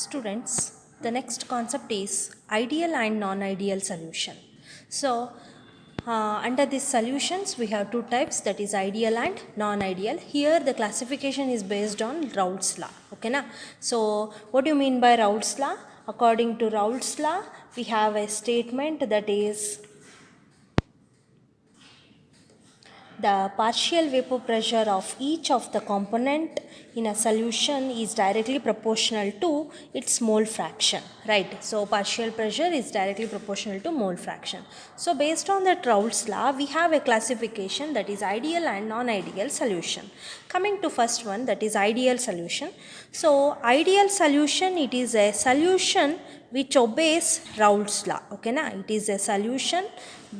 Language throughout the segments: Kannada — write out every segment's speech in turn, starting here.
Students, the next concept is ideal and non-ideal solution. So, under these solutions, we have two types, that is ideal and non-ideal. Here, the classification is based on Raoult's law. Okay, na? So, what do you mean by Raoult's law? According to Raoult's law, we have a statement that is the partial vapor pressure of each of the component in a solution is directly proportional to its mole fraction, right? So partial pressure is directly proportional to mole fraction. So based on that Raoult's law, we have a classification that is ideal and non-ideal solution. Coming to first one, that is ideal solution. So ideal solution, it is a solution which obeys Raoult's law. Okay, na? It is a solution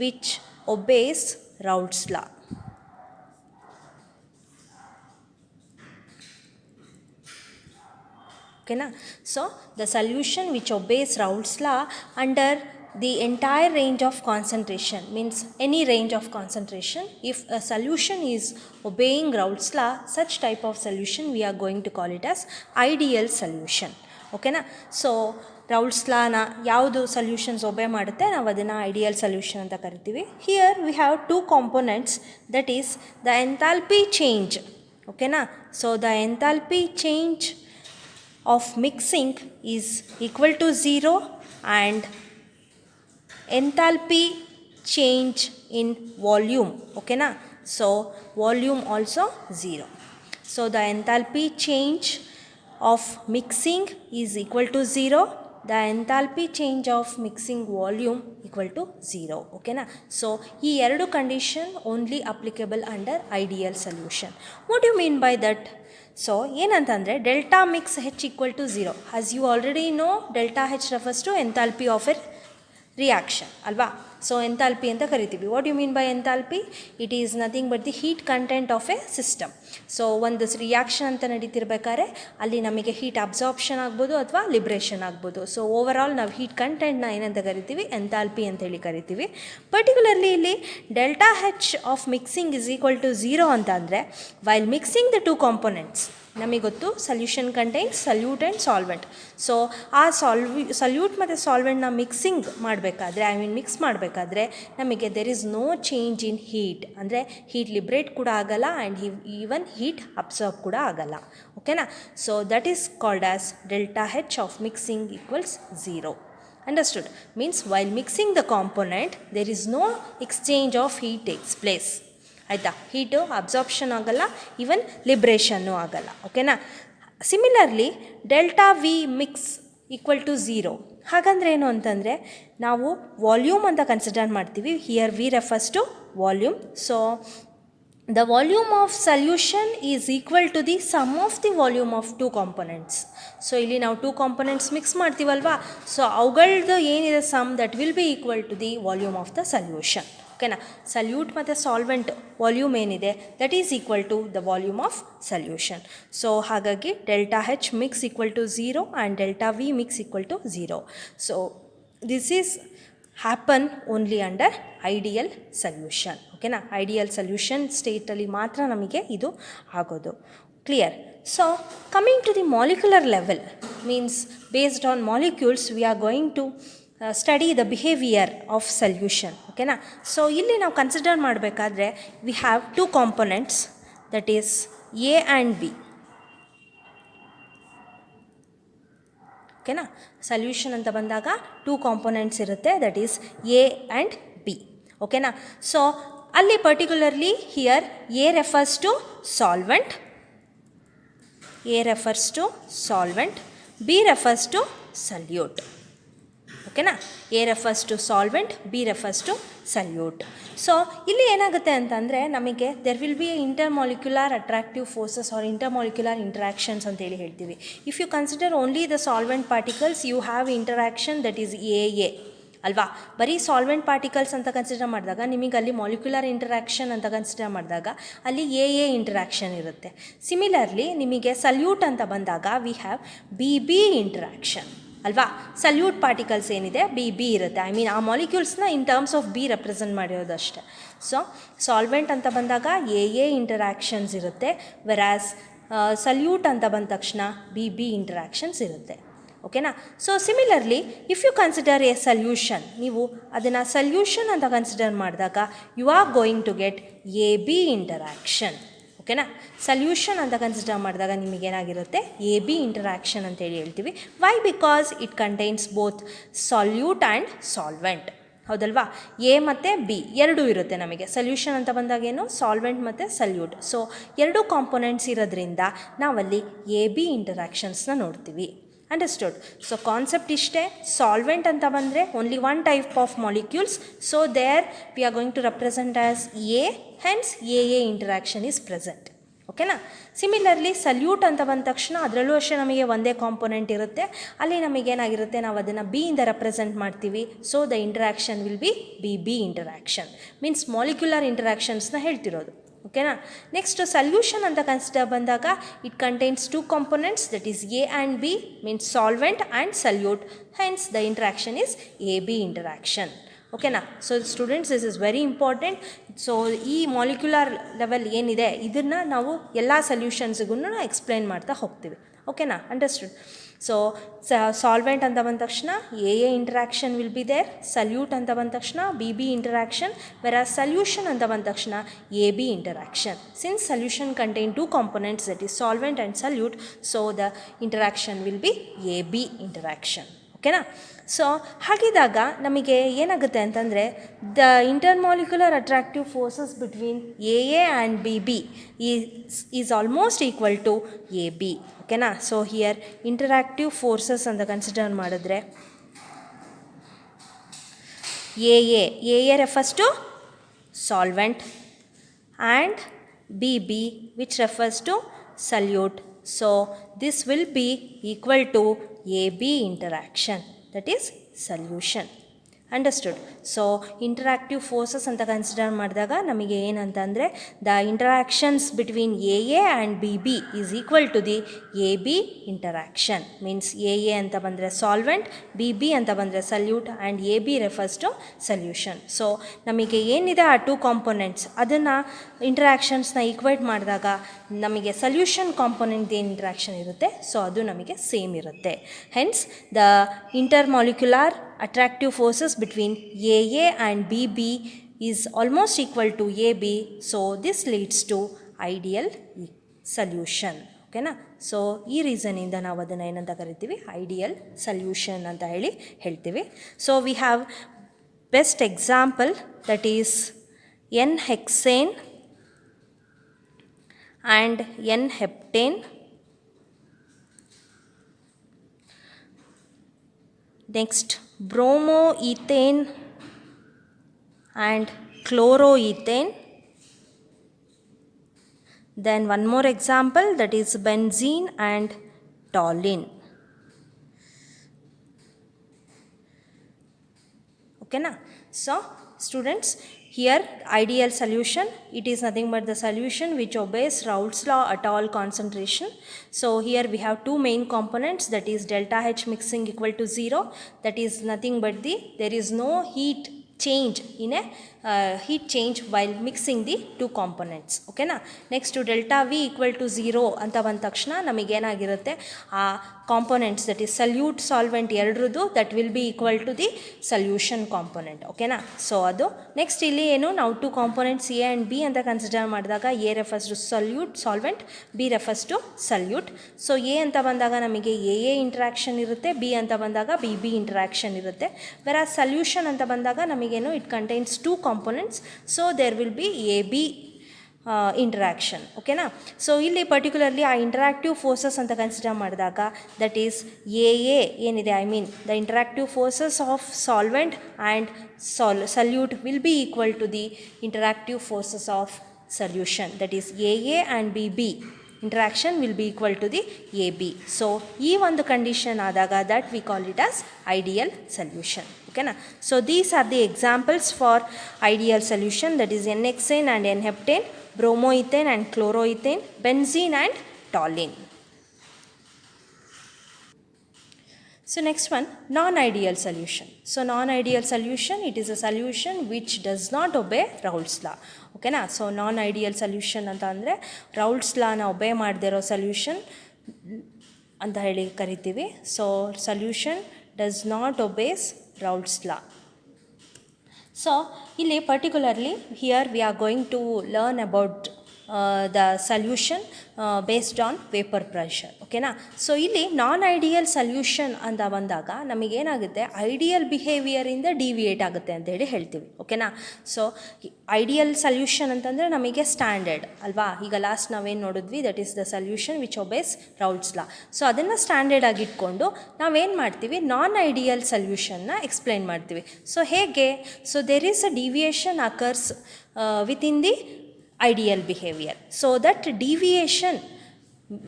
which obeys Raoult's law. Okay, na? So the solution which obeys Raoult's law under the entire range of concentration, means any range of concentration. If a solution is obeying Raoult's law, such type of solution we are going to call it as ideal solution. Okay, na? So Raoult's law na ಯಾವುದು solutions obey ಮಾಡುತ್ತೆ ನಾವು ಅದನ್ನು ideal solution ಅಂತ ಕರಿತೀವಿ. Here we have two components, that is the enthalpy change. Okay, na? So the enthalpy change of mixing is equal to 0 and enthalpy change in volume. Okay, na? So volume also 0. So the enthalpy change of mixing is equal to 0. The enthalpy change of mixing volume equal to 0. Okay, na? So ಈ ಎರಡು condition only applicable under ideal solution. What do you mean by that? So ಏನಂತಂದರೆ delta mix H equal to 0. As you already know, delta H refers to enthalpy of a reaction ಅಲ್ವಾ. ಸೊ ಎಂಥಾಲ್ಪಿ ಅಂತ ಕರಿತೀವಿ. What you mean by enthalpy? It is nothing but the heat content of a system. So ಒಂದು ರಿಯಾಕ್ಷನ್ ಅಂತ ನಡೀತಿರ್ಬೇಕಾದ್ರೆ ಅಲ್ಲಿ ನಮಗೆ ಹೀಟ್ ಅಬ್ಸಾರ್ಪ್ಷನ್ ಆಗ್ಬೋದು ಅಥವಾ ಲಿಬ್ರೇಷನ್ ಆಗ್ಬೋದು. ಸೊ ಓವರ್ ಆಲ್ ನಾವು ಹೀಟ್ ಕಂಟೆಂಟ್ನ ಏನಂತ ಕರಿತೀವಿ? ಎಂಥಾಲ್ಪಿ ಅಂತೇಳಿ ಕರಿತೀವಿ. ಪರ್ಟಿಕ್ಯುಲರ್ಲಿ ಇಲ್ಲಿ delta H of mixing is equal to 0 ಅಂತ ಅಂದರೆ while mixing the two components, ನಮಗೆ ಗೊತ್ತು solution contains solute and solvent. So ಆ ಸಲ್ಯೂಟ್ ಮತ್ತು ಸಾಲ್ವೆಂಟ್ನ ಮಿಕ್ಸಿಂಗ್ ಮಾಡಬೇಕಾದ್ರೆ, ಮಿಕ್ಸ್ ಮಾಡಬೇಕಾದ್ರೆ ನಮಗೆ there is no change in heat, ಅಂದರೆ ಹೀಟ್ ಲಿಬ್ರೇಟ್ ಕೂಡ ಆಗಲ್ಲ ಆ್ಯಂಡ್ ಈವನ್ ಹೀಟ್ ಅಬ್ಸರ್ವ್ ಕೂಡ ಆಗಲ್ಲ. ಓಕೆನಾ? So that is called as delta H of mixing equals 0. Understood? Means while mixing the component there is no exchange of heat takes place. ಆಯಿತಾ? ಹೀಟು ಅಬ್ಸಾರ್ಪ್ಷನ್ ಆಗಲ್ಲ, ಈವನ್ ಲಿಬ್ರೇಷನ್ನು ಆಗಲ್ಲ. ಓಕೆನಾ? Similarly delta V mix equal to 0. ಹಾಗಂದ್ರೆ ಏನು ಅಂತಂದರೆ ನಾವು ವಾಲ್ಯೂಮ್ ಅಂತ ಕನ್ಸಿಡರ್ ಮಾಡ್ತೀವಿ. Here we refers to volume. So the volume of solution is equal to the sum of the volume of two components. So ಇಲ್ಲಿ ನಾವು ಟೂ ಕಾಂಪೊನೆಂಟ್ಸ್ ಮಿಕ್ಸ್ ಮಾಡ್ತೀವಲ್ವಾ, ಸೊ ಅವುಗಳದ್ದು ಏನಿದೆ sum that will be equal to the volume of the solution. ಓಕೆನಾ? ಸಲ್ಯೂಟ್ ಮತ್ತು ಸಾಲ್ವೆಂಟ್ ವಾಲ್ಯೂಮ್ ಏನಿದೆ that is equal to the volume of solution. So ಹಾಗಾಗಿ delta H mix equal to 0 and delta V mix equal to 0. So this is happen only under ideal solution. ಓಕೆನಾ? ಐಡಿಯಲ್ ಸಲ್ಯೂಷನ್ ಸ್ಟೇಟಲ್ಲಿ ಮಾತ್ರ ನಮಗೆ ಇದು ಆಗೋದು. Clear? So coming to the molecular level, means based on molecules we are going to study the behaviour of solution. ಓಕೆನಾ? ಸೊ ಇಲ್ಲಿ ನಾವು ಕನ್ಸಿಡರ್ ಮಾಡಬೇಕಾದ್ರೆ we have two components, that is A and B. ಓಕೆನಾ? ಸಲ್ಯೂಷನ್ ಅಂತ ಬಂದಾಗ ಟೂ ಕಾಂಪೊನೆಂಟ್ಸ್ ಇರುತ್ತೆ, that is A and B. ಓಕೆನಾ? ಸೊ ಅಲ್ಲಿ particularly here A refers to solvent, B refers to solute. ಓಕೆನಾ? A refers to solvent, B refers to solute. So ಇಲ್ಲಿ ಏನಾಗುತ್ತೆ ಅಂತಂದರೆ ನಮಗೆ there will be intermolecular attractive forces or intermolecular interactions ಅಂತೇಳಿ ಹೇಳ್ತೀವಿ. If you consider only the solvent particles you have interaction that is A ಅಲ್ವಾ. ಬರೀ ಸಾಲ್ವೆಂಟ್ ಪಾರ್ಟಿಕಲ್ಸ್ ಅಂತ ಕನ್ಸಿಡರ್ ಮಾಡಿದಾಗ ನಿಮಗೆ ಅಲ್ಲಿ ಮಾಲಿಕ್ಯುಲರ್ ಇಂಟರಾಕ್ಷನ್ ಅಂತ ಕನ್ಸಿಡರ್ ಮಾಡಿದಾಗ ಅಲ್ಲಿ ಎ ಇಂಟರಾಕ್ಷನ್ ಇರುತ್ತೆ. ಸಿಮಿಲರ್ಲಿ ನಿಮಗೆ ಸಲ್ಯೂಟ್ ಅಂತ ಬಂದಾಗ ವಿ ಹ್ಯಾವ್ ಬಿ ಇಂಟರಾಕ್ಷನ್ ಅಲ್ವಾ. ಸಲ್ಯೂಟ್ ಪಾರ್ಟಿಕಲ್ಸ್ ಏನಿದೆ ಬಿ ಇರುತ್ತೆ. ಆ ಮಾಲಿಕ್ಯೂಲ್ಸ್ನ in terms of B represent ಮಾಡಿರೋದಷ್ಟೇ. ಸೊ ಸಾಲ್ವೆಂಟ್ ಅಂತ ಬಂದಾಗ ಎ ಇಂಟರಾಕ್ಷನ್ಸ್ ಇರುತ್ತೆ, ವೆರಾಸ್ ಸಲ್ಯೂಟ್ ಅಂತ ಬಂದ ತಕ್ಷಣ ಬಿ ಇಂಟರಾಕ್ಷನ್ಸ್ ಇರುತ್ತೆ. ಓಕೆನಾ. So similarly if you consider a solution, ನೀವು ಅದನ್ನು ಸಲ್ಯೂಷನ್ ಅಂತ ಕನ್ಸಿಡರ್ ಮಾಡಿದಾಗ you are going to get A B interaction. ಓಕೆನಾ. ಸಲ್ಯೂಷನ್ ಅಂತ ಕನ್ಸಿಡರ್ ಮಾಡಿದಾಗ ನಿಮಗೇನಾಗಿರುತ್ತೆ, ಎ ಬಿ ಇಂಟರಾಕ್ಷನ್ ಅಂತೇಳಿ ಹೇಳ್ತೀವಿ. Why? Because it contains both solute and solvent. ಹೌದಲ್ವಾ. ಎ ಮತ್ತು ಬಿ ಎರಡೂ ಇರುತ್ತೆ ನಮಗೆ. ಸಲ್ಯೂಷನ್ ಅಂತ ಬಂದಾಗೇನು, ಸಾಲ್ವೆಂಟ್ ಮತ್ತು ಸಲ್ಯೂಟ್. ಸೊ ಎರಡೂ ಕಾಂಪೊನೆಂಟ್ಸ್ ಇರೋದ್ರಿಂದ ನಾವಲ್ಲಿ ಎ ಬಿ ಇಂಟರಾಕ್ಷನ್ಸ್ನ ನೋಡ್ತೀವಿ. ಅಂಡರ್ಸ್ಟುಡ್. ಸೊ ಕಾನ್ಸೆಪ್ಟ್ ಇಷ್ಟೇ. ಸಾಲ್ವೆಂಟ್ ಅಂತ ಬಂದರೆ only one type of molecules. So there we are going to represent as A, hence A interaction is present. ಓಕೆನಾ. ಸಿಮಿಲರ್ಲಿ ಸಲ್ಯೂಟ್ ಅಂತ ಬಂದ ತಕ್ಷಣ ಅದರಲ್ಲೂ ಅಷ್ಟೇ ನಮಗೆ ಒಂದೇ ಕಾಂಪೊನೆಂಟ್ ಇರುತ್ತೆ. ಅಲ್ಲಿ ನಮಗೇನಾಗಿರುತ್ತೆ, ನಾವು ಅದನ್ನು ಬಿ ಇಂದ ರೆಪ್ರೆಸೆಂಟ್ ಮಾಡ್ತೀವಿ. So the interaction will be B interaction, means molecular ಇಂಟರಾಕ್ಷನ್ಸ್ನ ಹೇಳ್ತಿರೋದು. ಓಕೆನಾ. ನೆಕ್ಸ್ಟ್ ಸಲ್ಯೂಷನ್ ಅಂತ ಕನ್ಸಿಡರ್ ಬಂದಾಗ it contains two components, that is A and B, means solvent and solute, hence the interaction is A B interaction. ಓಕೆನಾ. So students, this is very important. So ಈ ಮಾಲಿಕ್ಯುಲರ್ ಲೆವೆಲ್ ಏನಿದೆ ಇದನ್ನು ನಾವು ಎಲ್ಲ ಸಲ್ಯೂಷನ್ಸ್ಗೂ ಎಕ್ಸ್ಪ್ಲೈನ್ ಮಾಡ್ತಾ ಹೋಗ್ತೀವಿ. ಓಕೆನಾ. ಅಂಡರ್ಸ್ಟುಡ್. ಸೊ ಸಾಲ್ವೆಂಟ್ ಅಂತ ಬಂದ ತಕ್ಷಣ A interaction will be there, solute ಅಂತ ಬಂದ ತಕ್ಷಣ ಬಿ ಇಂಟರಾಕ್ಷನ್, ವೆರಾಸ್ ಸಲ್ಯೂಷನ್ ಅಂತ ಬಂದ ತಕ್ಷಣ A B interaction. Since solution contain two components, that is solvent and solute, so the interaction will be A B interaction. ಓಕೆನಾ. ಸೊ ಹಾಗಿದ್ದಾಗ ನಮಗೆ ಏನಾಗುತ್ತೆ ಅಂತಂದರೆ, the intermolecular attractive forces between A and B is almost equal to A B. ಓಕೆನಾ. ಸೊ ಹಿಯರ್ ಇಂಟರಾಕ್ಟಿವ್ ಫೋರ್ಸಸ್ ಅಂತ ಕನ್ಸಿಡರ್ ಮಾಡಿದ್ರೆ A refers to solvent and B which refers to solute. So this will be equal to AB interaction, that is solution. Understood. So interactive forces ಅಂತ ಕನ್ಸಿಡರ್ ಮಾಡಿದಾಗ ನಮಗೆ ಏನಂತಂದರೆ, the interactions between A and B is equal to the A B interaction. Means A ಅಂತ ಬಂದರೆ ಸಾಲ್ವೆಂಟ್, ಬಿ ಅಂತ ಬಂದರೆ solute, and A B refers to solution. So ನಮಗೆ ಏನಿದೆ ಆ ಟೂ ಕಾಂಪೊನೆಂಟ್ಸ್ ಅದನ್ನು ಇಂಟರಾಕ್ಷನ್ಸ್ನ ಈಕ್ವೇಟ್ ಮಾಡಿದಾಗ ನಮಗೆ ಸಲ್ಯೂಷನ್ ಕಾಂಪೊನೆಂಟ್ ಏನು ಇಂಟರಾಕ್ಷನ್ ಇರುತ್ತೆ, ಸೊ ಅದು ನಮಗೆ ಸೇಮ್ ಇರುತ್ತೆ. Hence the intermolecular attractive forces between A and BB is almost equal to AB, so this leads to ideal solution. ಓಕೆನಾ. ಸೊ ಈ ರೀಸನಿಂದ ನಾವು ಅದನ್ನು ಏನಂತ ಕರಿತೀವಿ, ಐಡಿಯಲ್ ಸಲ್ಯೂಷನ್ ಅಂತ ಹೇಳ್ತೀವಿ. So we have best example, that is N-hexane and N-heptane. Next, bromoethane and chloroethane. Then one more example, that is benzene and toluene. Okay na? So students, here ideal solution, it is nothing but the solution which obeys Raoult's law at all concentration. So here we have two main components, that is delta H mixing equal to 0, that is nothing but there is no heat change in a heat change while mixing the two components. Okay na? Next to delta V equal to 0 ಅಂತ ಬಂದ ತಕ್ಷಣ ನಮಗೇನಾಗಿರುತ್ತೆ, ಆ components that is solute solvent ಎರಡರದ್ದು that will be equal to the solution component. ಓಕೆನಾ. ಸೊ ಅದು ನೆಕ್ಸ್ಟ್ ಇಲ್ಲಿ ಏನು, ನಾವು two components A and B ಅಂತ ಕನ್ಸಿಡರ್ ಮಾಡಿದಾಗ A refers to solute solvent, B refers to solute. So A ಅಂತ ಬಂದಾಗ ನಮಗೆ ಎ ಇಂಟ್ರಾಕ್ಷನ್ ಇರುತ್ತೆ, ಬಿ ಅಂತ ಬಂದಾಗ ಬಿ ಇಂಟ್ರಾಕ್ಷನ್ ಇರುತ್ತೆ. ವೆರಾಸ್ ಸಲ್ಯೂಷನ್ ಅಂತ ಬಂದಾಗ ನಮಗೇನು, it contains two components, so there will be A B interaction. ಓಕೆನಾ. ಸೊ ಇಲ್ಲಿ ಪರ್ಟಿಕ್ಯುಲರ್ಲಿ ಆ ಇಂಟ್ರಾಕ್ಟಿವ್ ಫೋರ್ಸಸ್ ಅಂತ ಕನ್ಸಿಡರ್ ಮಾಡಿದಾಗ ದಟ್ ಈಸ್ ಎ ಏನಿದೆ, I mean the interactive forces of solvent and solute will be equal to the interactive forces of solution, that is A and B interaction will be equal to the AB. So ಈ ಒಂದು ಕಂಡೀಷನ್ ಆದಾಗ that we call it as ideal solution. Okay na? So these are the examples for ideal solution, that is N-hexane and N-heptane, bromoethane and chloroethane, benzene and toluene. So next one, non-ideal solution. So non-ideal solution, it is a solution which does not obey Raoult's law. ಓಕೆನಾ. ಸೊ ನಾನ್ ಐಡಿಯಲ್ ಸಲ್ಯೂಷನ್ ಅಂತ ಅಂದರೆ ರೌಲ್ಟ್ಸ್ ಲಾನ ಒಬೇ ಮಾಡದೇ ಇರೋ ಸಲ್ಯೂಷನ್, ಅಂತ ಹೇಳಿ ಕರಿತೀವಿ. So solution does not obeys Raoult's law. So ಇಲ್ಲಿ particularly here we are going to learn about the solution based on vapour pressure. ಓಕೆನಾ. ಸೊ ಇಲ್ಲಿ ನಾನ್ ಐಡಿಯಲ್ ಸಲ್ಯೂಷನ್ ಅಂತ ಬಂದಾಗ ನಮಗೇನಾಗುತ್ತೆ, ಐಡಿಯಲ್ ಬಿಹೇವಿಯರಿಂದ ಡಿವಿಯೇಟ್ ಆಗುತ್ತೆ ಅಂತೇಳಿ ಹೇಳ್ತೀವಿ. ಓಕೆನಾ. ಸೊ ಐಡಿಯಲ್ ಸಲ್ಯೂಷನ್ ಅಂತಂದರೆ ನಮಗೆ ಸ್ಟ್ಯಾಂಡರ್ಡ್ ಅಲ್ವಾ. ಈಗ ಲಾಸ್ಟ್ ನಾವೇನು ನೋಡಿದ್ವಿ, that is the solution which obeys Raoult's law. So ಅದನ್ನು ಸ್ಟ್ಯಾಂಡರ್ಡ್ ಆಗಿ ಇಟ್ಕೊಂಡು ನಾವೇನು ಮಾಡ್ತೀವಿ, ನಾನ್ ಐಡಿಯಲ್ ಸಲ್ಯೂಷನ್ನ ಎಕ್ಸ್ಪ್ಲೈನ್ ಮಾಡ್ತೀವಿ. ಸೊ ಹೇಗೆ, so there is a deviation occurs within the ideal behavior, so that deviation,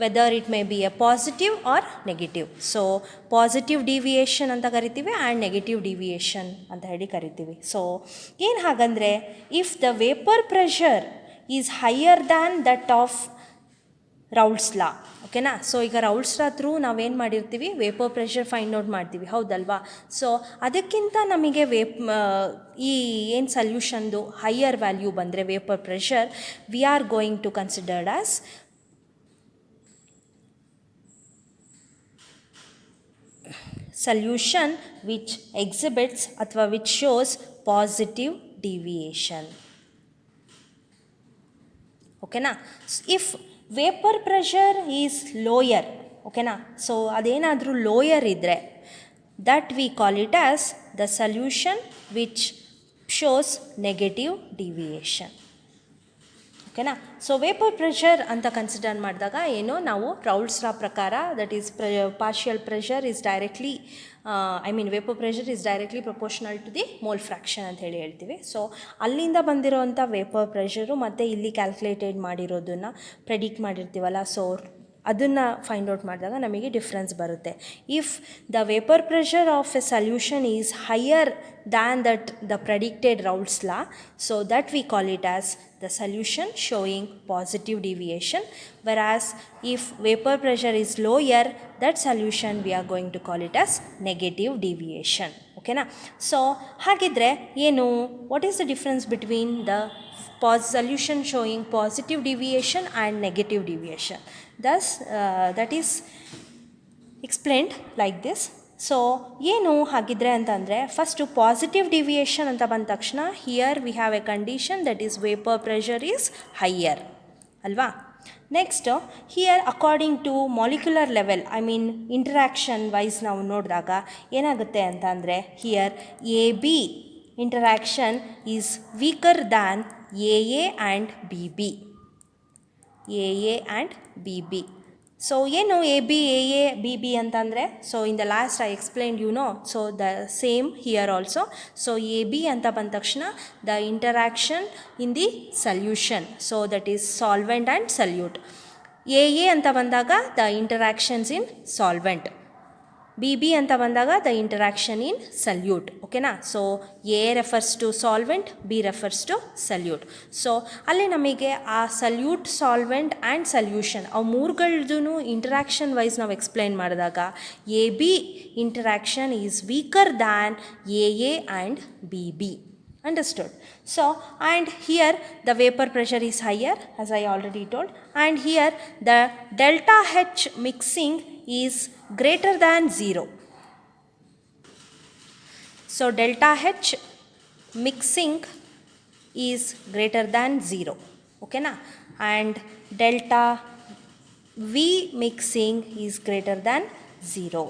whether it may be a positive or negative, so positive deviation anta karitive and negative deviation anta heli karitive. So ಏನು ಹಾಗಂದರೆ, if the vapor pressure is higher than that of ರೌಲ್ಟ್ಸ್ law. ಓಕೆನಾ. ಸೊ ಈಗ ರೌಲ್ಟ್ಸ್ ಲಾ ಥ್ರೂ ನಾವೇನು ಮಾಡಿರ್ತೀವಿ, ವೇಪರ್ ಪ್ರೆಷರ್ ಫೈಂಡ್ ಔಟ್ ಮಾಡ್ತೀವಿ, ಹೌದಲ್ವಾ. ಸೊ ಅದಕ್ಕಿಂತ ನಮಗೆ ಈ ಏನು ಸಲ್ಯೂಷನ್ದು ಹೈಯರ್ ವ್ಯಾಲ್ಯೂ ಬಂದರೆ vapour pressure, we are going to considered as solution which exhibits ಅಥವಾ ವಿಚ್ ಶೋಸ್ ಪಾಸಿಟಿವ್ ಡಿವಿಯೇಷನ್. ಓಕೆನಾ. If vapour pressure is lower, ಓಕೆನಾ. ಸೊ ಅದೇನಾದರೂ ಲೋಯರ್ ಇದ್ದರೆ, that we call it as the solution which shows negative deviation. ಓಕೆನಾ. ಸೊ ವೇಪರ್ ಪ್ರೆಷರ್ ಅಂತ ಕನ್ಸಿಡರ್ ಮಾಡಿದಾಗ ಏನು, ನಾವು ರೌಲ್ಟ್ಸ್ ಲಾ ಪ್ರಕಾರ that is partial pressure is directly vapour pressure is directly proportional to the mole fraction ಅಂತ ಹೇಳಿ ಹೇಳ್ತೀವಿ. ಸೊ ಅಲ್ಲಿಂದ ಬಂದಿರೋವಂಥ ವೇಪರ್ ಪ್ರೆಷರು ಮತ್ತು ಇಲ್ಲಿ ಕ್ಯಾಲ್ಕುಲೇಟೆಡ್ ಮಾಡಿರೋದನ್ನು ಪ್ರೆಡಿಕ್ಟ್ ಮಾಡಿರ್ತೀವಲ್ಲ, ಸೊ ಅದನ್ನು ಫೈಂಡ್ ಔಟ್ ಮಾಡಿದಾಗ ನಮಗೆ ಡಿಫ್ರೆನ್ಸ್ ಬರುತ್ತೆ. If the vapour pressure of a solution is higher than that the predicted Raoult's law, so that we call it as the solution showing positive deviation, whereas if vapor pressure is lower, that solution we are going to call it as negative deviation. Okay na. So hagidre ಏನು, what is the difference between the solution showing positive deviation and negative deviation? Thus that is explained like this. So ಏನು ಹಾಗಿದ್ರೆ ಅಂತಂದರೆ, ಫಸ್ಟು ಪಾಸಿಟಿವ್ ಡಿವಿಯೇಷನ್ ಅಂತ ಬಂದ ತಕ್ಷಣ here we have a condition that is vapour pressure is higher ಅಲ್ವಾ. Next here according to molecular level, interaction wise ನಾವು ನೋಡಿದಾಗ ಏನಾಗುತ್ತೆ ಅಂತ ಅಂದರೆ, here A B interaction is weaker than A and B B. A and B B. So ಏನು ಎ ಬಿ ಬಿ ಬಿ ಅಂತಂದರೆ, so in the last I explained so the same here also. So A B ಅಂತ ಬಂದ ತಕ್ಷಣ the interaction in the solution, so that is solvent and solute. A ಅಂತ ಬಂದಾಗ the interactions in solvent. B B ಅಂತ ಬಂದಾಗ ದ ಇಂಟರಾಕ್ಷನ್ ಇನ್ ಸಲ್ಯೂಟ್. ಓಕೆನಾ. So A refers to solvent, B refers to solute. So ಅಲ್ಲಿ ನಮಗೆ ಆ ಸಲ್ಯೂಟ್, ಸಾಲ್ವೆಂಟ್ ಆ್ಯಂಡ್ ಸಲ್ಯೂಷನ್ ಅವು ಮೂರುಗಳದ್ದು ಇಂಟರಾಕ್ಷನ್ ವೈಸ್ ನಾವು ಎಕ್ಸ್ಪ್ಲೈನ್ ಮಾಡಿದಾಗ A B interaction is weaker than A and B B. Understood. So and here the vapor pressure is higher, as I already told, and here the delta H mixing is greater than 0. So delta H mixing is greater than 0. Okay na. And delta V mixing is greater than 0.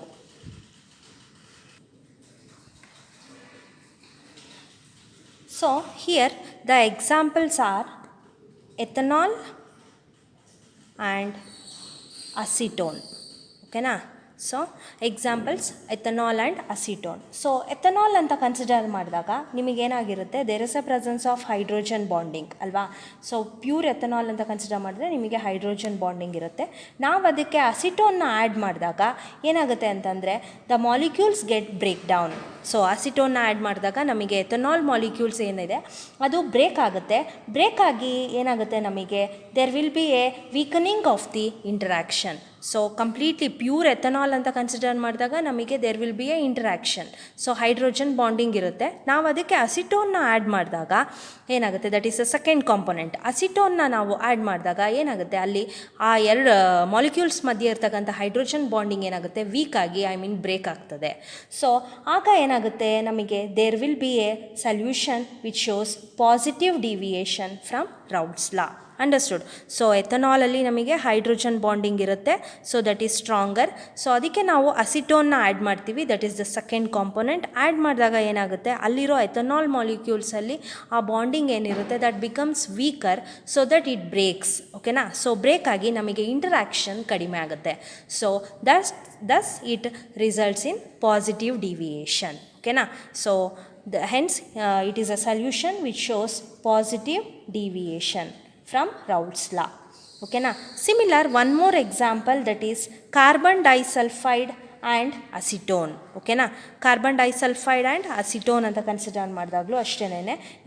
So here the examples are ethanol and acetone. Okay na. So examples ethanol and acetone. So ethanol ಅಂತ ಕನ್ಸಿಡರ್ ಮಾಡಿದಾಗ ನಿಮಗೇನಾಗಿರುತ್ತೆ, there is a presence of hydrogen bonding ಅಲ್ವಾ. ಸೊ ಪ್ಯೂರ್ ಎಥನಾಲ್ ಅಂತ ಕನ್ಸಿಡರ್ ಮಾಡಿದ್ರೆ ನಿಮಗೆ ಹೈಡ್ರೋಜನ್ ಬಾಂಡಿಂಗ್ ಇರುತ್ತೆ. ನಾವು ಅದಕ್ಕೆ ಅಸಿಟೋನ್ನ ಆ್ಯಡ್ ಮಾಡಿದಾಗ ಏನಾಗುತ್ತೆ ಅಂತಂದರೆ the molecules get break down. So ಅಸಿಟೋನ್ನ ಆ್ಯಡ್ ಮಾಡಿದಾಗ ನಮಗೆ ಎಥನಾಲ್ ಮಾಲಿಕ್ಯೂಲ್ಸ್ ಏನಿದೆ ಅದು ಬ್ರೇಕ್ ಆಗುತ್ತೆ. ಬ್ರೇಕ್ ಆಗಿ ಏನಾಗುತ್ತೆ, ನಮಗೆ there will be a weakening of the interaction. So completely pure ethanol ಅಂತ ಕನ್ಸಿಡರ್ ಮಾಡಿದಾಗ ನಮಗೆ there will be a interaction. So hydrogen bonding ಇರುತ್ತೆ. ನಾವು ಅದಕ್ಕೆ ಅಸಿಟೋನ್ನ ಆ್ಯಡ್ ಮಾಡಿದಾಗ ಏನಾಗುತ್ತೆ, that is a second component. ಅಸಿಟೋನ್ನ ನಾವು ಆ್ಯಡ್ ಮಾಡಿದಾಗ ಏನಾಗುತ್ತೆ, ಅಲ್ಲಿ ಆ ಎರಡು ಮಾಲಿಕ್ಯೂಲ್ಸ್ ಮಧ್ಯೆ ಇರ್ತಕ್ಕಂಥ ಹೈಡ್ರೋಜನ್ ಬಾಂಡಿಂಗ್ ಏನಾಗುತ್ತೆ, ವೀಕ್ ಆಗಿ ಬ್ರೇಕ್ ಆಗ್ತದೆ. ಸೊ ಆಗ ಏನಾಗುತ್ತೆ, ನಮಗೆ there will be a solution which shows positive deviation from Raoult's law. Understood. So ಎಥನಾಲಲ್ಲಿ ನಮಗೆ ಹೈಡ್ರೋಜನ್ ಬಾಂಡಿಂಗ್ ಇರುತ್ತೆ, so that is stronger. So ಅದಕ್ಕೆ ನಾವು ಅಸಿಟೋನ್ನ ಆ್ಯಡ್ ಮಾಡ್ತೀವಿ, that is the second component. Add ಮಾಡಿದಾಗ ಏನಾಗುತ್ತೆ, ಅಲ್ಲಿರೋ ಎಥನಾಲ್ ಮಾಲಿಕ್ಯೂಲ್ಸಲ್ಲಿ ಆ ಬಾಂಡಿಂಗ್ ಏನಿರುತ್ತೆ that becomes weaker, so that it breaks. ಓಕೆನಾ. ಸೊ ಬ್ರೇಕ್ ಆಗಿ ನಮಗೆ ಇಂಟರಾಕ್ಷನ್ ಕಡಿಮೆ ಆಗುತ್ತೆ. So thus it results in positive deviation. ಓಕೆನಾ. So hence it is a solution which shows positive deviation from Raoult's law. Okay na. Similar, one more example, that is carbon disulfide and acetone. ಓಕೆನಾ. ಕಾರ್ಬನ್ ಡೈಸಲ್ಫೈಡ್ ಆ್ಯಂಡ್ ಅಸಿಟೋನ್ ಅಂತ ಕನ್ಸಿಡರ್ ಮಾಡಿದಾಗಲೂ ಅಷ್ಟೇ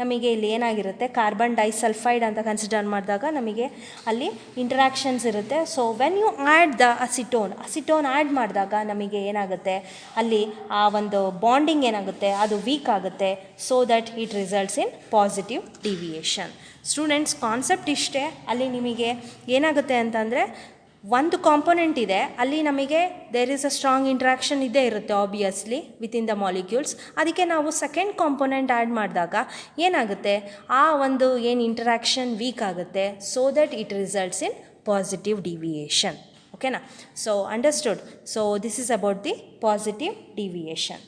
ನಮಗೆ ಇಲ್ಲಿ ಏನಾಗಿರುತ್ತೆ, ಕಾರ್ಬನ್ ಡೈಸಲ್ಫೈಡ್ ಅಂತ ಕನ್ಸಿಡರ್ ಮಾಡಿದಾಗ ನಮಗೆ ಅಲ್ಲಿ ಇಂಟ್ರಾಕ್ಷನ್ಸ್ ಇರುತ್ತೆ. So when you add the acetone add ಮಾಡಿದಾಗ ನಮಗೆ ಏನಾಗುತ್ತೆ, ಅಲ್ಲಿ ಆ ಒಂದು ಬಾಂಡಿಂಗ್ ಏನಾಗುತ್ತೆ ಅದು ವೀಕ್ ಆಗುತ್ತೆ. So that it results in positive deviation. Students, concept ಇಷ್ಟೇ. ಅಲ್ಲಿ ನಿಮಗೆ ಏನಾಗುತ್ತೆ ಅಂತಂದರೆ, ಒಂದು ಕಾಂಪೊನೆಂಟ್ ಇದೆ, ಅಲ್ಲಿ ನಮಗೆ there is a strong interaction ಇದ್ದೇ ಇರುತ್ತೆ ಆಬ್ವಿಯಸ್ಲಿ ವಿತಿನ್ ದ ಮಾಲಿಕ್ಯೂಲ್ಸ್. ಅದಕ್ಕೆ ನಾವು ಸೆಕೆಂಡ್ ಕಾಂಪೊನೆಂಟ್ ಆ್ಯಡ್ ಮಾಡಿದಾಗ ಏನಾಗುತ್ತೆ, ಆ ಒಂದು ಏನು ಇಂಟ್ರಾಕ್ಷನ್ ವೀಕ್ ಆಗುತ್ತೆ. So that it results in positive deviation. ಓಕೆನಾ. So understood. So this is about the positive deviation.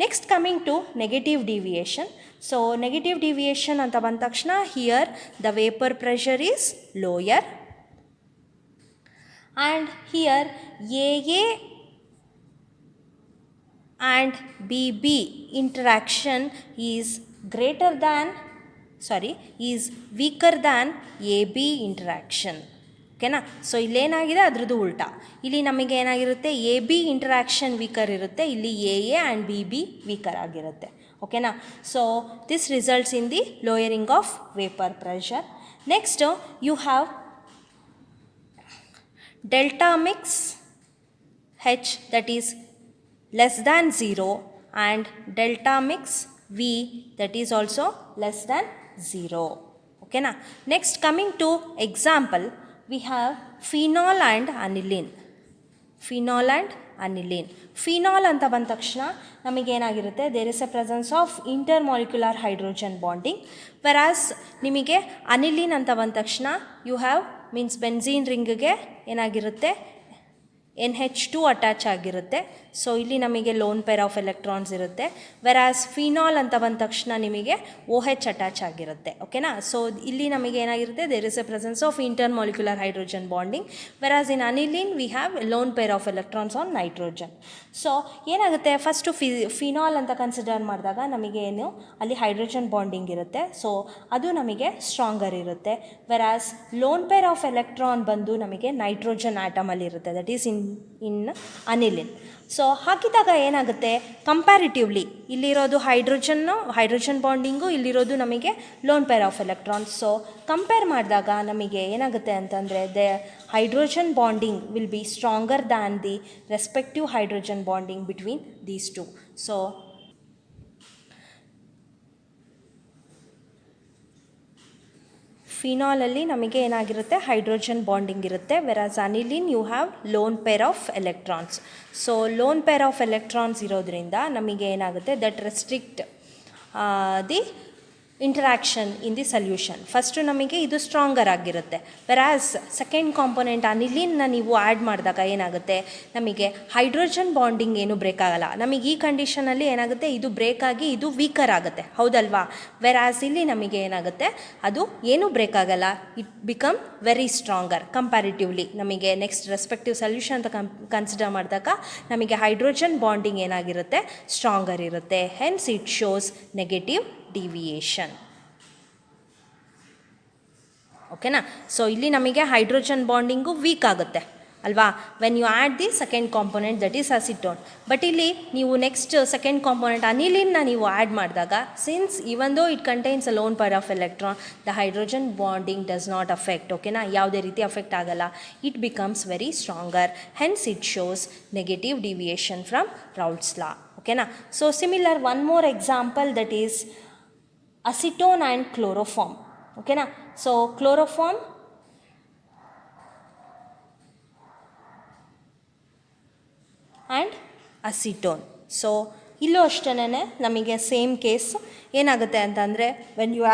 Next coming to negative deviation. So negative deviation ಅಂತ ಬಂದ ತಕ್ಷಣ here the vapour pressure is lower, and here AA and BB interaction is weaker than AB interaction. ಓಕೆನಾ. ಸೊ ಇಲ್ಲೇನಾಗಿದೆ ಅದರದ್ದು ಉಲ್ಟಾ. ಇಲ್ಲಿ ನಮಗೆ ಏನಾಗಿರುತ್ತೆ, AB ಇಂಟ್ರಾಕ್ಷನ್ ವೀಕರ್ ಇರುತ್ತೆ, ಇಲ್ಲಿ AA ಆ್ಯಂಡ್ BB ವೀಕರ್ ಆಗಿರುತ್ತೆ. ಓಕೆನಾ. So this results in the lowering of vapour pressure. Next you have delta mix H, that is less than 0, and delta mix V, that is also less than 0. Okay na. Next, coming to example, we have phenol and aniline. Phenol ಅಂತ ಬಂದ ತಕ್ಷಣ ನಮಗೇನಾಗಿರುತ್ತೆ, there is a presence of intermolecular hydrogen bonding. Whereas ನಿಮಗೆ ಅನಿಲಿನ್ ಅಂತ ಬಂದ ತಕ್ಷಣ ಯು ಹ್ಯಾವ್ ಮೀನ್ಸ್ ಬೆನ್ಝೀನ್ ರಿಂಗ್ಗೆ ಏನಾಗಿರುತ್ತೆ, NH2 ಅಟ್ಯಾಚ್ ಆಗಿರುತ್ತೆ. ಸೊ ಇಲ್ಲಿ ನಮಗೆ ಲೋನ್ ಪೇರ್ ಆಫ್ ಎಲೆಕ್ಟ್ರಾನ್ಸ್ ಇರುತ್ತೆ. ವೆರಾಸ್ ಫಿನಾಲ್ ಅಂತ ಬಂದ ತಕ್ಷಣ ನಿಮಗೆ OH ಅಟ್ಯಾಚ್ ಆಗಿರುತ್ತೆ. ಓಕೆನಾ. ಸೊ ಇಲ್ಲಿ ನಮಗೆ ಏನಾಗಿರುತ್ತೆ, there is a presence of inter molecular hydrogen bonding. Whereas in aniline we have lone pair of electrons on nitrogen. So ಏನಾಗುತ್ತೆ, ಫಸ್ಟು ಫಿನಾಲ್ ಅಂತ ಕನ್ಸಿಡರ್ ಮಾಡಿದಾಗ ನಮಗೆ ಏನು ಅಲ್ಲಿ ಹೈಡ್ರೋಜನ್ ಬಾಂಡಿಂಗ್ ಇರುತ್ತೆ. ಸೊ ಅದು ನಮಗೆ ಸ್ಟ್ರಾಂಗರ್ ಇರುತ್ತೆ. Whereas lone pair of electron ಬಂದು ನಮಗೆ ನೈಟ್ರೋಜನ್ ಆಟಮಲ್ಲಿ ಇರುತ್ತೆ, that is in aniline. So ಹಾಕಿದಾಗ ಏನಾಗುತ್ತೆ, ಕಂಪ್ಯಾರಿಟಿವ್ಲಿ ಇಲ್ಲಿರೋದು ಹೈಡ್ರೋಜನ್ ಬಾಂಡಿಂಗು, ಇಲ್ಲಿರೋದು ನಮಗೆ lone pair of electrons. So compare ಮಾಡಿದಾಗ ನಮಗೆ ಏನಾಗುತ್ತೆ ಅಂತಂದರೆ, the hydrogen bonding will be stronger than the respective hydrogen bonding between these two. So ಫಿನಾಲಲ್ಲಿ ನಮಗೆ ಏನಾಗಿರುತ್ತೆ, ಹೈಡ್ರೋಜನ್ ಬಾಂಡಿಂಗ್ ಇರುತ್ತೆ. Whereas aniline you have lone pair of electrons. So lone pair of electrons ಇರೋದ್ರಿಂದ ನಮಗೆ ಏನಾಗುತ್ತೆ, that restrict the interaction in the solution. First ನಮಗೆ ಇದು ಸ್ಟ್ರಾಂಗರ್ ಆಗಿರುತ್ತೆ. ವೆರಾಸ್ ಸೆಕೆಂಡ್ ಕಾಂಪೊನೆಂಟ್ ಅನಿಲಿನ್ನ ನೀವು ಆ್ಯಡ್ ಮಾಡಿದಾಗ ಏನಾಗುತ್ತೆ, ನಮಗೆ ಹೈಡ್ರೋಜನ್ ಬಾಂಡಿಂಗ್ ಏನು ಬ್ರೇಕ್ ಆಗಲ್ಲ. ನಮಗೆ ಈ ಕಂಡೀಷನಲ್ಲಿ ಏನಾಗುತ್ತೆ, ಇದು ಬ್ರೇಕ್ ಆಗಿ ಇದು ವೀಕರ್ ಆಗುತ್ತೆ, ಹೌದಲ್ವಾ. ವೆರಾಸ್ ಇಲ್ಲಿ ನಮಗೆ ಏನಾಗುತ್ತೆ, ಅದು ಏನೂ ಬ್ರೇಕ್ ಆಗಲ್ಲ, it become very stronger comparatively. ನಮಗೆ ನೆಕ್ಸ್ಟ್ ರೆಸ್ಪೆಕ್ಟಿವ್ ಸಲ್ಯೂಷನ್ ಅಂತ ಕನ್ಸಿಡರ್ ಮಾಡಿದಾಗ ನಮಗೆ ಹೈಡ್ರೋಜನ್ ಬಾಂಡಿಂಗ್ ಏನಾಗಿರುತ್ತೆ, ಸ್ಟ್ರಾಂಗರ್ ಇರುತ್ತೆ. Hence it shows negative deviation. ಓಕೆನಾ. ಸೊ ಇಲ್ಲಿ ನಮಗೆ ಹೈಡ್ರೋಜನ್ ಬಾಂಡಿಂಗು ವೀಕ್ ಆಗುತ್ತೆ, ಅಲ್ವಾ, when you add the second component that is acetone. But ಇಲ್ಲಿ ನೀವು ನೆಕ್ಸ್ಟ್ ಸೆಕೆಂಡ್ ಕಾಂಪೊನೆಂಟ್ ಅನಿಲಿನ್ನ ನೀವು ಆ್ಯಡ್ ಮಾಡಿದಾಗ, since even though it contains a lone pair of electron, the hydrogen bonding does not affect. ಓಕೆನಾ, ಯಾವುದೇ ರೀತಿ ಅಫೆಕ್ಟ್ ಆಗಲ್ಲ. It becomes very stronger, hence it shows negative deviation from Raoult's law. ಓಕೆನಾ, so similar one more example that is acetone and chloroform. Okay na, so chloroform and acetone. So ಇಲ್ಲೂ ಅಷ್ಟೇನೆ ನಮಗೆ ಸೇಮ್ ಕೇಸ್ ಏನಾಗುತ್ತೆ ಅಂತಂದರೆ, when you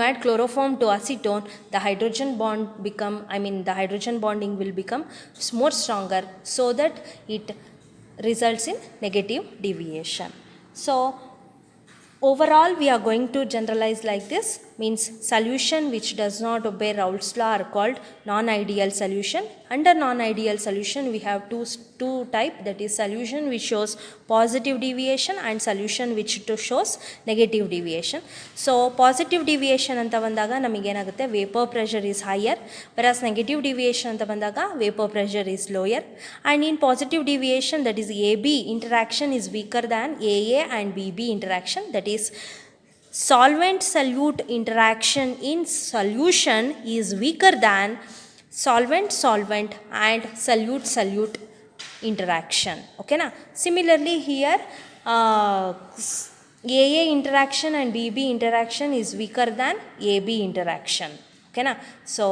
add chloroform to acetone, the hydrogen bonding will become more stronger, so that it results in negative deviation. So overall we are going to generalize like this, means solution which does not obey Raoult's law are called non-ideal solution. Under non-ideal solution we have two type, that is solution which shows positive deviation and solution which shows negative deviation. So positive deviation anta bandaga namige enagutte vapor pressure is higher, whereas negative deviation anta bandaga vapor pressure is lower. And in positive deviation, that is AB interaction is weaker than AA and BB interaction, that is solvent solute interaction in solution is weaker than solvent and solute interaction. Okay na, similarly here AA interaction and BB interaction is weaker than AB interaction. Okay na, so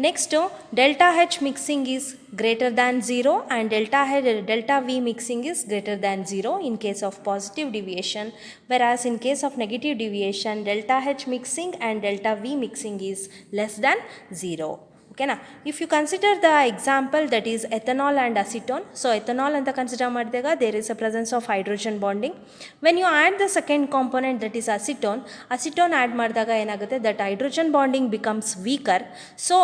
next delta H mixing is greater than 0 and delta V mixing is greater than 0 in case of positive deviation, whereas in case of negative deviation delta H mixing and delta V mixing is less than 0. Okay na, if you consider the example that is ethanol and acetone, so ethanol anta consider ಮಾಡಿದಾಗ there is a presence of hydrogen bonding. When you add the second component that is acetone add ಮಾಡಿದಾಗ ಏನಾಗುತ್ತೆ, that hydrogen bonding becomes weaker, so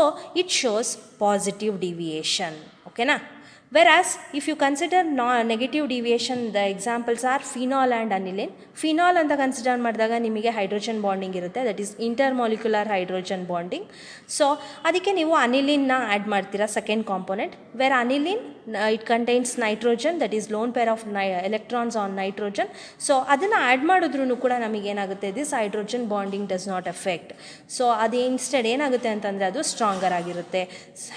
it shows positive deviation. Okay na, whereas if you consider negative deviation, the examples are phenol and aniline. Phenol ಅಂತ ಕನ್ಸಿಡರ್ ಮಾಡಿದಾಗ ನಿಮಗೆ ಹೈಡ್ರೋಜನ್ ಬಾಂಡಿಂಗ್ ಇರುತ್ತೆ, that is intermolecular hydrogen bonding. So ಅದಕ್ಕೆ ನೀವು ಅನಿಲಿನ್ನ ಆ್ಯಡ್ ಮಾಡ್ತೀರಾ second component, where aniline it contains nitrogen, that is lone pair of electrons on nitrogen. So ಅದನ್ನು ಆ್ಯಡ್ ಮಾಡಿದ್ರೂ ಕೂಡ ನಮಗೇನಾಗುತ್ತೆ, this hydrogen bonding does not effect. So ಅದು ಇನ್ಸ್ಟೆಡ್ ಏನಾಗುತ್ತೆ ಅಂತಂದರೆ ಅದು ಸ್ಟ್ರಾಂಗರ್ ಆಗಿರುತ್ತೆ,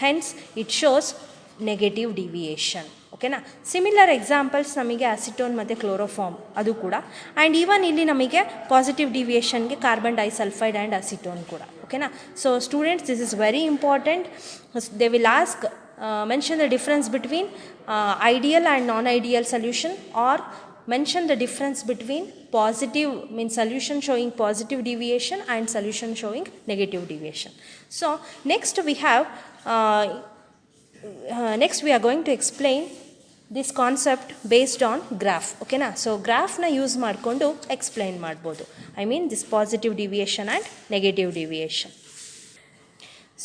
hence it shows negative deviation. ಓಕೆನಾ, ಸಿಮಿಲರ್ ಎಕ್ಸಾಂಪಲ್ಸ್ ನಮಗೆ ಅಸಿಟೋನ್ ಮತ್ತು ಕ್ಲೋರೋಫಾರ್ಮ್ ಅದು ಕೂಡ. ಆ್ಯಂಡ್ ಈವನ್ ಇಲ್ಲಿ ನಮಗೆ ಪಾಸಿಟಿವ್ ಡಿವಿಯೇಷನ್ಗೆ ಕಾರ್ಬನ್ ಡೈಸಲ್ಫೈಡ್ ಆ್ಯಂಡ್ ಅಸಿಟೋನ್ ಕೂಡ. ಓಕೆನಾ, so students, this is very important. They will ask mention the difference between ideal and non-ideal solution, or mention the difference between positive, means solution showing positive deviation and solution showing negative deviation. So next we have next we are going to explain this concept based on graph. Okay na, so graph na use ಮಾಡಿಕೊಂಡು explain ಮಾಡ್ಬೋದು, I mean this positive deviation and negative deviation.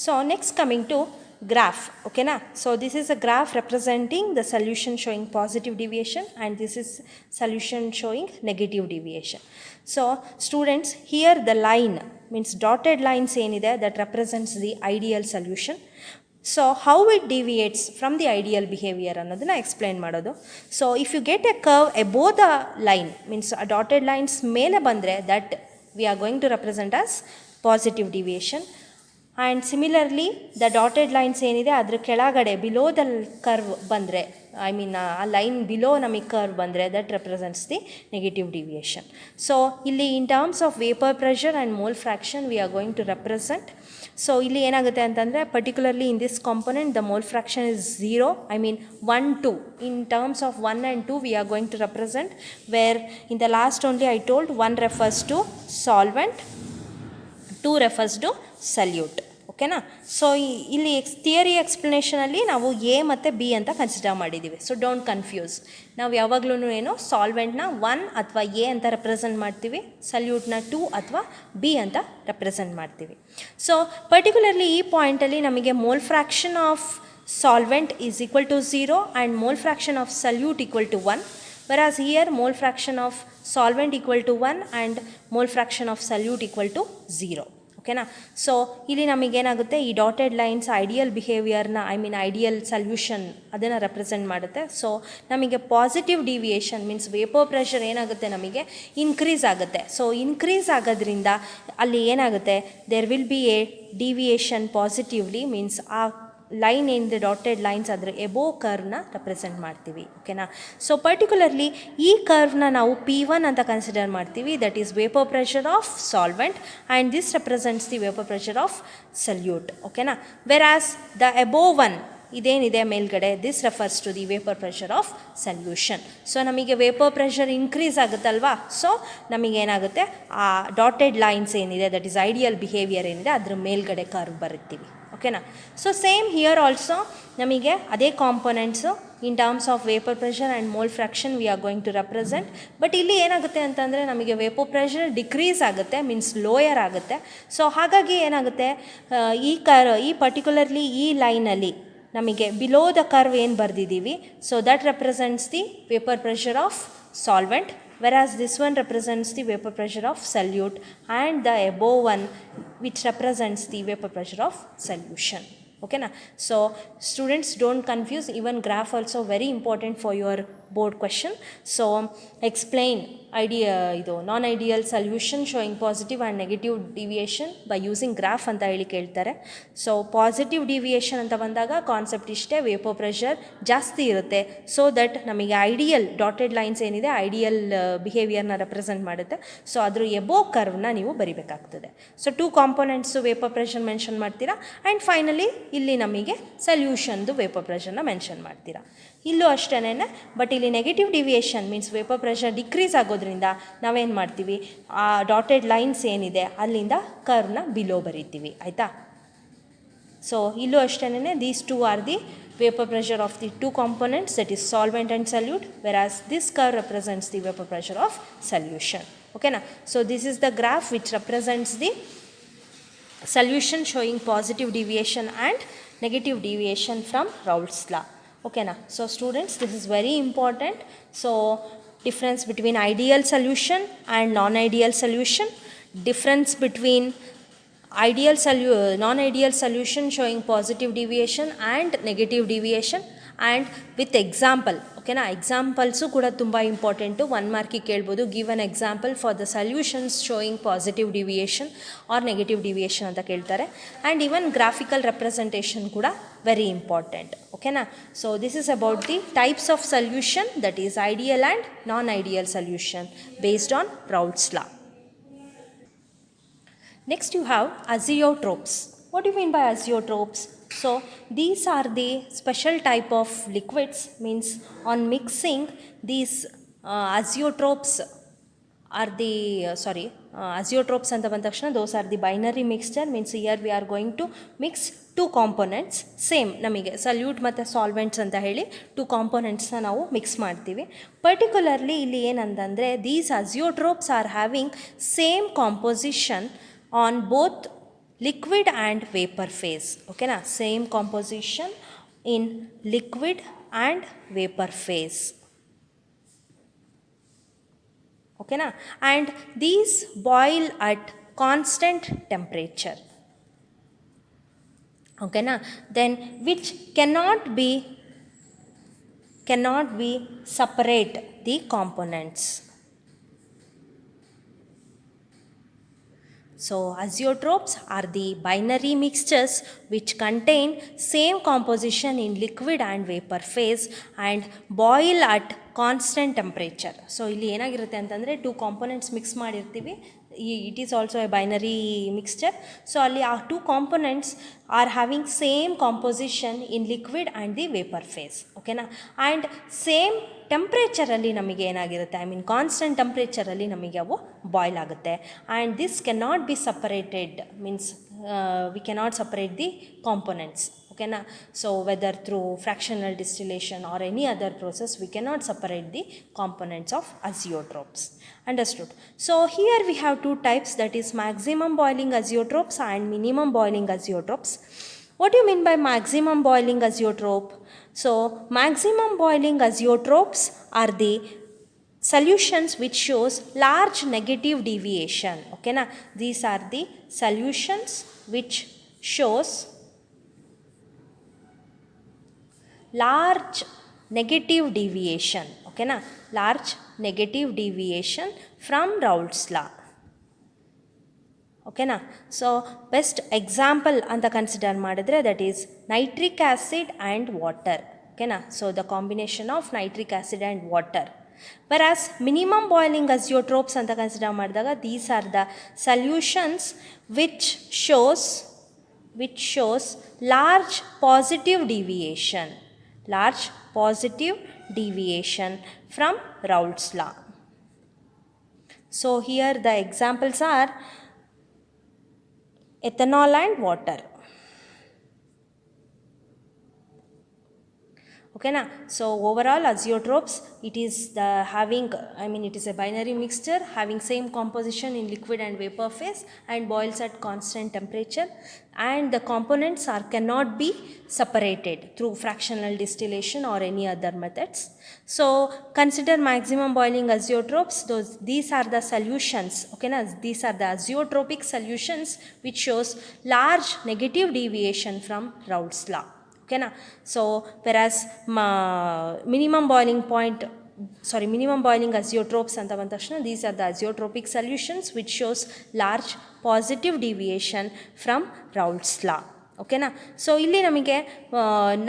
So next coming to graph. Okay na, so this is a graph representing the solution showing positive deviation and this is solution showing negative deviation. So students, here the line, means dotted lines ಏನಿದೆ, that represents the ideal solution. So how it deviates from the ideal behavior ಅನ್ನೋದನ್ನ ಎಕ್ಸ್ಪ್ಲೈನ್ ಮಾಡೋದು. So if you get a curve above the line, means dotted lines ಮೇಲೆ ಬಂದರೆ that we are going to represent as positive deviation. And similarly the dotted lines ಏನಿದೆ ಅದ್ರ ಕೆಳಗಡೆ ಬಿಲೋ ದ ಕರ್ವ್ ಬಂದರೆ, ಐ ಮೀನ್ ಆ ಲೈನ್ ಬಿಲೋ ನಮಗೆ ಕರ್ವ್ ಬಂದರೆ that represents the negative deviation. So ಇಲ್ಲಿ in terms of vapour pressure and mole fraction we are going to represent. So ಇಲ್ಲಿ ಏನಾಗುತ್ತೆ ಅಂತಂದರೆ, particularly in this component the mole fraction is 0, I mean 1, 2. In terms of 1 and 2 we are going to represent, where in the last only I told 1 refers to solvent, 2 refers to solute. ಓಕೆನಾ, ಸೊ ಇಲ್ಲಿ ಥಿಯರಿ ಎಕ್ಸ್ಪ್ಲನೇಷನಲ್ಲಿ ನಾವು ಎ ಮತ್ತು ಬಿ ಅಂತ ಕನ್ಸಿಡರ್ ಮಾಡಿದ್ದೀವಿ. So don't confuse. ನಾವು ಯಾವಾಗಲೂ ಏನು ಸಾಲ್ವೆಂಟ್ನ 1 ಅಥವಾ ಎ ಅಂತ ರೆಪ್ರೆಸೆಂಟ್ ಮಾಡ್ತೀವಿ, ಸಲ್ಯೂಟ್ನ 2 ಅಥವಾ ಬಿ ಅಂತ ರೆಪ್ರೆಸೆಂಟ್ ಮಾಡ್ತೀವಿ. ಸೊ ಪರ್ಟಿಕ್ಯುಲರ್ಲಿ ಈ ಪಾಯಿಂಟಲ್ಲಿ ನಮಗೆ mole fraction of solvent is equal to 0 and mole fraction of solute equal to 1, whereas here mole fraction of solvent equal to 1 and mole fraction of solute equal to 0. ಓಕೆನಾ. ಸೊ ಇಲ್ಲಿ ನಮಗೇನಾಗುತ್ತೆ, ಈ ಡಾಟೆಡ್ ಲೈನ್ಸ್ ಐಡಿಯಲ್ ಬಿಹೇವಿಯರ್ನ ಐಡಿಯಲ್ ಸಲ್ಯೂಷನ್ ಅದನ್ನು ರೆಪ್ರೆಸೆಂಟ್ ಮಾಡುತ್ತೆ. ಸೊ ನಮಗೆ positive deviation means vapour pressure ಏನಾಗುತ್ತೆ, ನಮಗೆ ಇನ್ಕ್ರೀಸ್ ಆಗುತ್ತೆ. ಸೊ ಇನ್ಕ್ರೀಸ್ ಆಗೋದ್ರಿಂದ ಅಲ್ಲಿ ಏನಾಗುತ್ತೆ, there will be a deviation positively, means ಆ ಲೈನ್ ಏನಿದೆ ಡಾಟೆಡ್ ಲೈನ್ಸ್ ಅದರ ಎಬೋ ಕರ್ವ್ನ ರೆಪ್ರೆಸೆಂಟ್ ಮಾಡ್ತೀವಿ. ಓಕೆನಾ. ಸೊ ಪರ್ಟಿಕ್ಯುಲರ್ಲಿ ಈ ಕರ್ವ್ನ ನಾವು P1 ಅಂತ ಕನ್ಸಿಡರ್ ಮಾಡ್ತೀವಿ, that is vapour pressure of solvent, and this represents the vapour pressure of solute. ಓಕೆನಾ. ವೆರಾಸ್ ದ ಎಬೋ ಒನ್ ಇದೇನಿದೆ ಮೇಲ್ಗಡೆ, this refers to the vapour pressure of solution. So ನಮಗೆ ವೇಪರ್ ಪ್ರೆಷರ್ ಇನ್ಕ್ರೀಸ್ ಆಗುತ್ತಲ್ವಾ, ಸೊ ನಮಗೇನಾಗುತ್ತೆ, ಆ ಡಾಟೆಡ್ ಲೈನ್ಸ್ ಏನಿದೆ ದಟ್ ಈಸ್ ಐಡಿಯಲ್ ಬಿಹೇವಿಯರ್ ಏನಿದೆ ಅದ್ರ ಮೇಲ್ಗಡೆ ಕರ್ವ್ ಬರುತ್ತೀವಿ. ಓಕೆನಾ. ಸೊ ಸೇಮ್ ಹಿಯರ್ ಆಲ್ಸೋ ನಮಗೆ ಅದೇ components in terms of vapour pressure and mole fraction we are going to represent. But ಇಲ್ಲಿ ಏನಾಗುತ್ತೆ ಅಂತಂದರೆ ನಮಗೆ ವೇಪರ್ ಪ್ರೆಷರ್ ಡಿಕ್ರೀಸ್ ಆಗುತ್ತೆ, ಮೀನ್ಸ್ ಲೋಯರ್ ಆಗುತ್ತೆ. ಸೊ ಹಾಗಾಗಿ ಏನಾಗುತ್ತೆ, ಈ ಪರ್ಟಿಕ್ಯುಲರ್ಲಿ ಈ ಲೈನಲ್ಲಿ ನಮಗೆ ಬಿಲೋ ದ ಕರ್ವ್ ಏನು ಬರೆದಿದ್ದೀವಿ, so that represents the vapour pressure of solvent, whereas this one represents the vapor pressure of solute, and the above one which represents the vapor pressure of solution. Okay na. So students, don't confuse, even graph also very important for your board question. So explain non ideal solution showing positive and negative deviation by using graph anta heli keltare. So positive deviation anta bandaga concept ishte, vapor pressure ಜಾಸ್ತಿ ಇರುತ್ತೆ, so that ನಮಗೆ ಐಡಿಯಲ್ ಡಾಟೆಡ್ ಲೈನ್ಸ್ ಏನಿದೆ ಐಡಿಯಲ್ ಬಿಹೇವಿಯರ್ನ ರೆಪ್ರೆಸೆಂಟ್ ಮಾಡುತ್ತೆ. ಸೊ ಅದ್ರ ಎಬೋ ಕರ್ವ್ನ ನೀವು ಬರಿಬೇಕಾಗ್ತದೆ. So 2 components vapour pressure mention ಮಾಡ್ತೀರಾ, ಆ್ಯಂಡ್ ಫೈನಲಿ ಇಲ್ಲಿ ನಮಗೆ ಸಲ್ಯೂಷನ್ದು ವೇಪರ್ ಪ್ರೆಷರ್ನ ಮೆನ್ಷನ್ ಮಾಡ್ತೀರಾ. ಇಲ್ಲೂ ಅಷ್ಟೇನೆ, ಬಟ್ ಇಲ್ಲಿ negative deviation means vapour pressure decrease ಆಗೋದ್ರಿಂದ ನಾವೇನು ಮಾಡ್ತೀವಿ, ಆ ಡಾಟೆಡ್ ಲೈನ್ಸ್ ಏನಿದೆ ಅಲ್ಲಿಂದ ಕರ್ವ್ನ ಬಿಲೋ ಬರೀತೀವಿ. ಆಯಿತಾ. ಸೊ ಇಲ್ಲೂ ಅಷ್ಟೇನೆ, these two R the vapor pressure of the 2 components, that is solvent and solute, whereas this curve represents the vapor pressure of solution. Okay na. So this is the graph which represents the solution showing positive deviation and negative deviation from Raoult's law. Okay na. So students, this is very important. So difference between ideal solution and non-ideal solution, difference between non-ideal solution showing positive deviation and negative deviation, and with example. ಓಕೆನಾ. ಎಕ್ಸಾಂಪಲ್ಸು ಕೂಡ ತುಂಬ ಇಂಪಾರ್ಟೆಂಟು, 1 ಮಾರ್ಕಿಗೆ ಕೇಳ್ಬೋದು. Give an example for the solutions showing positive deviation or negative deviation ಅಂತ ಕೇಳ್ತಾರೆ. ಆ್ಯಂಡ್ ಈವನ್ ಗ್ರಾಫಿಕಲ್ ರೆಪ್ರೆಸೆಂಟೇಷನ್ ಕೂಡ ವೆರಿ ಇಂಪಾರ್ಟೆಂಟ್. ಓಕೆನಾ. So this is about the types of solution, that is ideal and non ideal solution based on Raoult's law. Next you have azeotropes. What do you mean by azeotropes? So these are the special type of liquids, means on mixing these azeotropes are the azeotropes anta ಬಂದ ತಕ್ಷಣ those are the binary mixture, means here we are going to mix 2 components, same ನಮಗೆ ಸಲ್ಯೂಟ್ ಮತ್ತು ಸಾಲ್ವೆಂಟ್ಸ್ ಅಂತ ಹೇಳಿ 2 ಕಾಂಪೊನೆಂಟ್ಸ್ನ ನಾವು ಮಿಕ್ಸ್ ಮಾಡ್ತೀವಿ. ಪರ್ಟಿಕ್ಯುಲರ್ಲಿ ಇಲ್ಲಿ ಏನಂತಂದರೆ, these azeotropes are having same composition on both liquid and vapor phase. Okay na. Same composition in liquid and vapor phase. Okay na. And these boil at constant temperature. Okay na. Then which cannot be separate the components. So azeotropes are the binary mixtures which contain same composition in liquid and vapor phase and boil at constant temperature. So ಇಲ್ಲಿ ಏನಾಗಿರುತ್ತೆ ಅಂತಂದರೆ, 2 ಕಾಂಪೊನೆಂಟ್ಸ್ ಮಿಕ್ಸ್ ಮಾಡಿರ್ತೀವಿ, it is also a binary mixture. So ಅಲ್ಲಿ ಆ 2 components are having same composition in liquid and the vapour phase. ಓಕೆನಾ. ಆ್ಯಂಡ್ ಸೇಮ್ ಟೆಂಪ್ರೇಚರಲ್ಲಿ ನಮಗೆ ಏನಾಗಿರುತ್ತೆ, ಕಾನ್ಸ್ಟೆಂಟ್ ಟೆಂಪ್ರೇಚರಲ್ಲಿ ನಮಗೆ ಅವು ಬಾಯ್ಲ್ ಆಗುತ್ತೆ. And this cannot be separated, means we cannot separate the components. ಓಕೆನಾ. So whether through fractional distillation or any other process, we cannot separate the components of azeotropes. Understood. So here we have 2 types, that is maximum boiling azeotropes and minimum boiling azeotropes. What do you mean by maximum boiling azeotrope? So maximum boiling azeotropes are the solutions which shows large negative deviation. Okay na, these are the solutions which shows large negative deviation. Okay na, large negative deviation from Raoult's law. Okay na, so best example anta consider madidre, that is nitric acid and water. Okay na, so the combination of nitric acid and water. Whereas minimum boiling azeotropes anta consider madidaga, these are the solutions which shows large positive deviation from Raoult's law. So here the examples are ethanol and water. Okay na, so overall azeotropes, it is it is a binary mixture having same composition in liquid and vapor phase and boils at constant temperature, and the components cannot be separated through fractional distillation or any other methods. So consider maximum boiling azeotropes. These are the solutions. Okay na, these are the azeotropic solutions which shows large negative deviation from Raoult's law. Okay na, so whereas minimum boiling azeotropes anta ಬಂದ ತಕ್ಷಣ, these are the azeotropic solutions which shows large positive deviation from Raoult's law. ಓಕೆನಾ, ಸೊ ಇಲ್ಲಿ ನಮಗೆ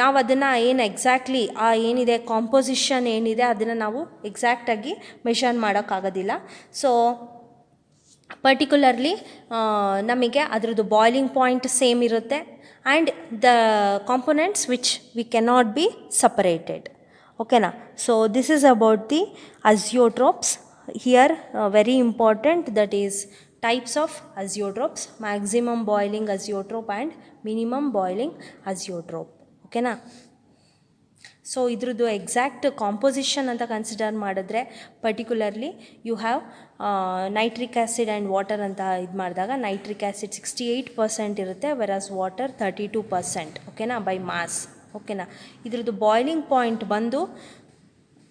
ನಾವು ಅದನ್ನು ಏನು ಎಕ್ಸಾಕ್ಟ್ಲಿ ಏನಿದೆ ಕಾಂಪೋಸಿಷನ್ ಏನಿದೆ ಅದನ್ನು ನಾವು ಎಕ್ಸಾಕ್ಟಾಗಿ ಮೆಷರ್ ಮಾಡೋಕ್ಕಾಗೋದಿಲ್ಲ. ಸೊ ಪರ್ಟಿಕ್ಯುಲರ್ಲಿ ನಮಗೆ ಅದರದ್ದು ಬಾಯ್ಲಿಂಗ್ ಪಾಯಿಂಟ್ ಸೇಮ್ ಇರುತ್ತೆ and the components which we cannot be separated. Okay na, so this is about the azeotropes. Here very important, that is types of azeotropes: maximum boiling azeotrope and minimum boiling azeotrope. Okay na, so ಇದ್ರದ್ದು ಎಕ್ಸಾಕ್ಟ್ ಕಾಂಪೋಸಿಷನ್ ಅಂತ ಕನ್ಸಿಡರ್ ಮಾಡಿದ್ರೆ particularly you have nitric acid and water ಅಂತ ಇದು ಮಾಡಿದಾಗ ನೈಟ್ರಿಕ್ ಆ್ಯಸಿಡ್ 68% ಇರುತ್ತೆ, ವೆರಾಸ್ ವಾಟರ್ 32%. ಓಕೆನಾ, ಬೈ ಮಾಸ್. ಓಕೆನಾ, ಇದ್ರದ್ದು ಬಾಯ್ಲಿಂಗ್ ಪಾಯಿಂಟ್ ಬಂದು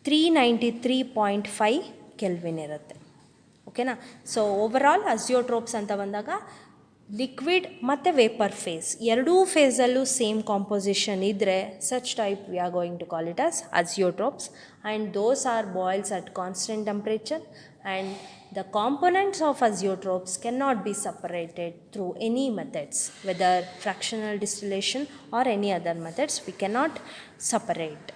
393.5 ಕೆಲ್ವಿನ್ ಇರುತ್ತೆ. ಓಕೆನಾ, ಸೊ ಓವರಾಲ್ ಅಜಿಯೋಟ್ರೋಪ್ಸ್ ಅಂತ ಬಂದಾಗ ಲಿಕ್ವಿಡ್ ಮತ್ತು ವೇಪರ್ ಫೇಸ್ ಎರಡೂ ಫೇಸಲ್ಲೂ ಸೇಮ್ ಕಾಂಪೋಸಿಷನ್ ಇದ್ದರೆ such type we are going to call it as azeotropes, and those are boils at constant temperature, and the components of azeotropes cannot be separated through any methods, whether fractional distillation or any other methods, we cannot separate.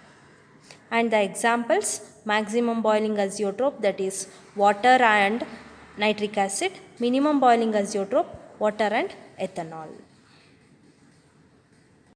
And the examples: maximum boiling azeotrope, that is water and nitric acid; minimum boiling azeotrope, water and ethanol.